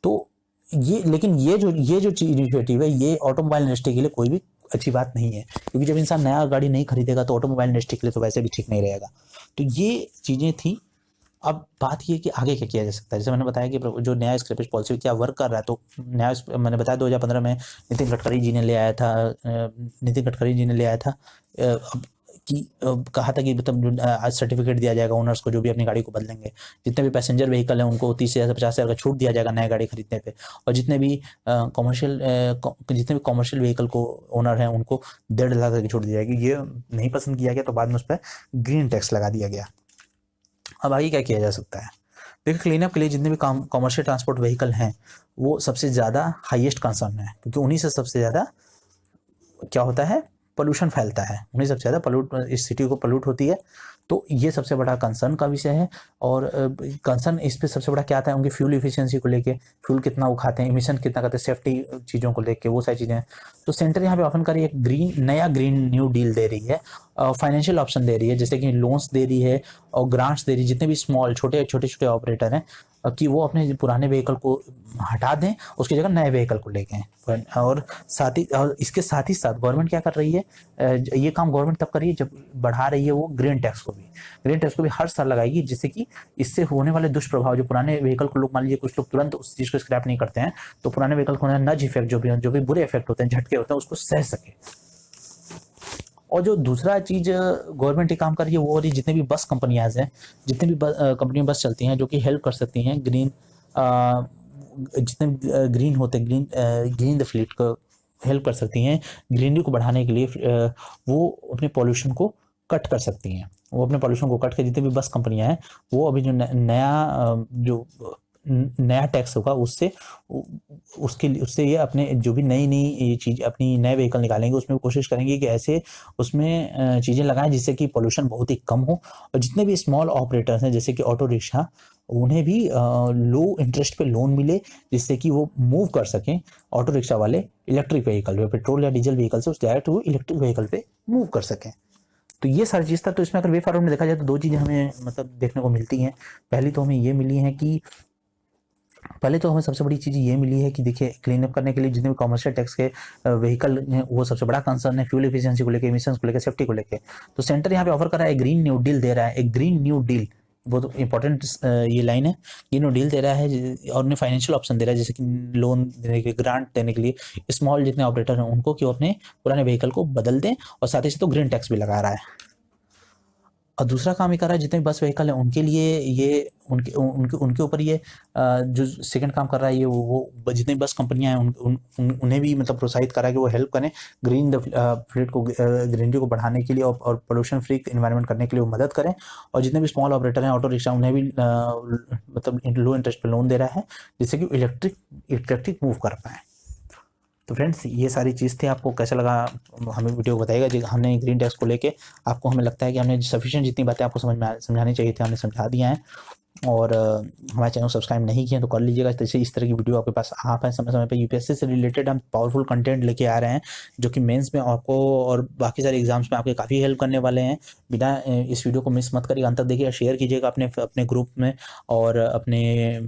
तो लेकिन ये जो इनिशिएटिव है ये ऑटोमोबाइल इंडस्ट्री के लिए कोई भी अच्छी बात नहीं है, क्योंकि जब इंसान नया गाड़ी नहीं खरीदेगा तो ऑटोमोबाइल इंडस्ट्री के लिए तो वैसे भी ठीक नहीं रहेगा। तो ये चीज़ें थी। अब बात ये कि आगे क्या किया जा सकता है। जैसे मैंने बताया कि जो नया स्क्रैपेज पॉलिसी क्या वर्क कर रहा है, तो नया मैंने बताया 2015 में नितिन गडकरी जी ने ले आया था कहा था कि मतलब आज सर्टिफिकेट दिया जाएगा ओनर्स को जो भी अपनी गाड़ी को बदलेंगे, जितने भी पैसेंजर व्हीकल हैं उनको 30,000 से 50,000 का छूट दिया जाएगा नए गाड़ी खरीदने पे, और जितने भी कॉमर्शियल व्हीकल को ओनर हैं उनको 1.5 लाख की छूट दी जाएगी। ये नहीं पसंद किया गया तो बाद में उस पर ग्रीन टैक्स लगा दिया गया। अब आगे क्या किया जा सकता है। देखिए क्लीनअप के लिए जितने भी कॉमर्शियल ट्रांसपोर्ट व्हीकल हैं वो सबसे ज़्यादा हाईएस्ट कंसर्न है, क्योंकि उन्हीं से सबसे ज़्यादा क्या होता है, पोल्यूशन फैलता है, उन्हीं सबसे ज़्यादा इस सिटी को पोल्यूट होती है। तो ये सबसे बड़ा कंसर्न का विषय है। और कंसर्न इस पे सबसे बड़ा क्या आता है, उनकी फ्यूल इफिशियंसी को लेके, फ्यूल कितना वो खाते हैं, इमिशन कितना करते हैं, सेफ्टी चीज़ों को लेके, वो सारी चीज़ें हैं। तो सेंटर यहाँ पे ऑफर कर एक नया ग्रीन न्यू डील दे रही है, फाइनेंशियल ऑप्शन दे रही है, जैसे कि लोन्स दे रही है और ग्रांट्स दे रही है जितने भी स्मॉल छोटे ऑपरेटर हैं, कि वो अपने पुराने व्हीकल को हटा दें, उसकी जगह नए व्हीकल को लेके आएं। और इसके साथ ही साथ गवर्नमेंट क्या कर रही है, ये काम गवर्नमेंट तब कर रही है जब बढ़ा रही है वो ग्रीन टैक्स को भी हर साल लगाएगी, जिससे कि इससे होने वाले दुष्प्रभाव, जो पुराने व्हीकल को लोग, मान लीजिए कुछ लोग तुरंत उस चीज को स्क्रैप नहीं करते हैं, तो पुराने व्हीकल को होने नज इफेक्ट जो भी बुरे इफेक्ट होते हैं, झटके होते हैं, उसको सह सके। और जो दूसरा चीज गवर्नमेंट ये काम कर रही है वो हो रही, जितने भी बस कंपनियां हैं, जितने भी कंपनी बस चलती हैं जो कि हेल्प कर सकती हैं ग्रीन, जितने ग्रीन होते हैं, ग्रीन द फ्लीट को हेल्प कर सकती हैं ग्रीनरी को बढ़ाने के लिए, वो अपने पॉल्यूशन को कट कर सकती हैं। वो अपने पॉल्यूशन को कट कर, जितने भी बस कंपनियां हैं वो अभी जो नया टैक्स होगा उससे ये अपने जो भी नई ये चीज अपनी नए व्हीकल निकालेंगे उसमें कोशिश करेंगे कि ऐसे उसमें चीजें लगाएं जिससे कि पोल्यूशन बहुत ही कम हो। और जितने भी स्मॉल ऑपरेटर्स हैं जैसे कि ऑटो रिक्शा, उन्हें भी लो इंटरेस्ट पे लोन मिले, जिससे कि वो मूव कर सकें, ऑटो रिक्शा वाले इलेक्ट्रिक व्हीकल पे, पेट्रोल या डीजल व्हीकल से उस डायरेक्ट वो इलेक्ट्रिक व्हीकल पे मूव कर सकें। तो ये सारी चीज़ था। तो इसमें अगर वे फॉरवर्ड में देखा जाए तो दो चीज़ें हमें मतलब देखने को मिलती हैं। पहली तो हमें ये मिली है कि पहले तो हमें सबसे बड़ी चीज़ ये मिली है कि देखिए, क्लीन अप करने के लिए जितने भी कमर्शियल टैक्स के व्हीकल हैं वो सबसे बड़ा कंसर्न है, फ्यूल एफिशिएंसी को लेके, इमिशंस को लेके, सेफ्टी को लेके। तो सेंटर यहाँ पे ऑफर कर रहा है ग्रीन न्यू डील दे रहा है, एक ग्रीन न्यू डील, बहुत इंपॉर्टेंट ये लाइन है। ग्रीन न्यू डील दे रहा है और उन्हें फाइनेंशियल ऑप्शन दे रहा है, जैसे कि लोन देने के लिए, ग्रांट देने के लिए स्मॉल जितने ऑपरेटर हैं उनको, कि वो अपने पुराने व्हीकल को बदल दें, और साथ ही साथ तो ग्रीन टैक्स भी लगा रहा है। और दूसरा काम ये कर रहा है, जितने बस व्हीकल हैं उनके लिए ये उनके उनके उनके ऊपर ये जो सेकंड काम कर रहा है ये वो जितनी बस कंपनियां हैं उन्हें भी मतलब प्रोत्साहित कर रहा है कि वो हेल्प करें ग्रीन फ्लीट को, ग्रीनरी को बढ़ाने के लिए और पोल्यूशन फ्री एनवायरनमेंट करने के लिए वो मदद करें। और जितने भी स्मॉल ऑपरेटर हैं ऑटो रिक्शा, उन्हें भी मतलब लो इंटरेस्ट पे लोन दे रहा है, जिससे कि इलेक्ट्रिक मूव कर पाए। तो फ्रेंड्स, ये सारी चीज़ थी। आपको कैसा लगा हमें वीडियो बताइएगा। जी, हमने ग्रीन टैक्स को लेके आपको, हमें लगता है कि हमने सफिशिएंट जितनी बातें आपको समझानी चाहिए थी हमने समझा दिया है। और हमारे चैनल को सब्सक्राइब नहीं किया तो कर लीजिएगा। जैसे इस तरह की वीडियो आपके पास आ पाए समय समय पे, यूपीएससी से रिलेटेड हम पावरफुल कंटेंट लेके आ रहे हैं, जो कि मेंस में आपको और बाकी सारे एग्जाम्स में आपके काफ़ी हेल्प करने वाले हैं। बिना इस वीडियो को मिस मत करिएगा, अंत तक देखिए, शेयर कीजिएगा अपने ग्रुप में, और अपने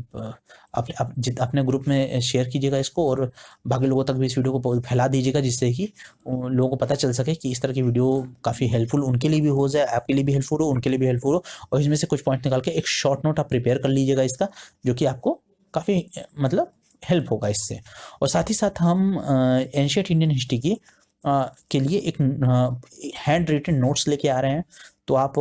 ग्रुप में शेयर कीजिएगा इसको, और बाकी लोगों तक भी इस वीडियो को फैला दीजिएगा, जिससे कि लोगों को पता चल सके कि इस तरह की वीडियो काफ़ी हेल्पफुल उनके लिए भी हो जाए, आपके लिए भी हेल्पफुल हो, उनके लिए भी हेल्पफुल हो। और इसमें से कुछ पॉइंट निकाल के एक शॉर्ट नोट आप प्रिपेयर कर लीजिएगा इसका, जो कि आपको काफ़ी मतलब हेल्प होगा इससे। और साथ ही साथ हम एंशिएंट इंडियन हिस्ट्री की के लिए एक हैंड रिटन नोट्स लेके आ रहे हैं। तो आप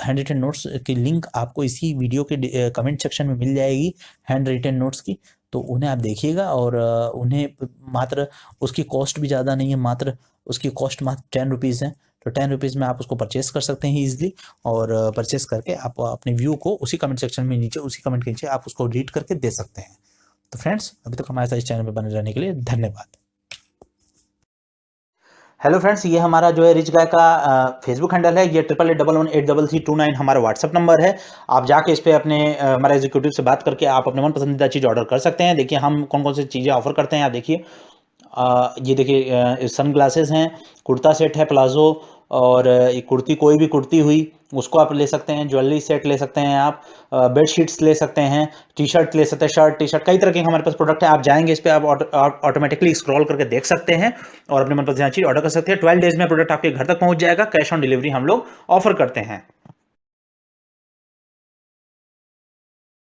हैंड रिटन नोट्स की लिंक आपको इसी वीडियो के कमेंट सेक्शन में मिल जाएगी, हैंड रिटन नोट्स की। तो उन्हें आप देखिएगा, और उन्हें मात्र उसकी कॉस्ट भी ज़्यादा नहीं है, उसकी कॉस्ट मात्र 10 रुपीज़ है। तो 10 रुपीज़ में आप उसको परचेस कर सकते हैं ईजिली, और परचेस करके आप अपने व्यू को उसी कमेंट सेक्शन में नीचे, उसी कमेंट के नीचे आप उसको रीड करके दे सकते हैं। तो फ्रेंड्स, अभी तक हमारे साथ इस चैनल पर बने रहने के लिए धन्यवाद। हेलो फ्रेंड्स, ये हमारा जो है रिच गाय का फेसबुक हैंडल है। ये 8811833329 हमारा व्हाट्सअप नंबर है। आप जाके इस पे अपने हमारे एग्जीक्यूटिव से बात करके आप अपने मन पसंदीदा चीज़ ऑर्डर कर सकते हैं। देखिए, हम कौन कौन सी चीज़ें ऑफर करते हैं, आप देखिए। ये देखिए, सन ग्लासेस हैं, कुर्ता सेट है प्लाजो, और कुर्ती, कोई भी कुर्ती हुई उसको आप ले सकते हैं, ज्वेलरी सेट ले सकते हैं, आप बेड शीट्स ले सकते हैं, टी शर्ट ले सकते हैं, शर्ट टी शर्ट, कई तरह के हमारे पास प्रोडक्ट है। आप जाएंगे इस पर, आप ऑटोमेटिकली स्क्रॉल करके देख सकते हैं और अपने मनपसंद चीज़ ऑर्डर कर सकते हैं। 12 डेज में प्रोडक्ट आपके घर तक पहुंच जाएगा। कैश ऑन डिलीवरी हम लोग ऑफर करते हैं।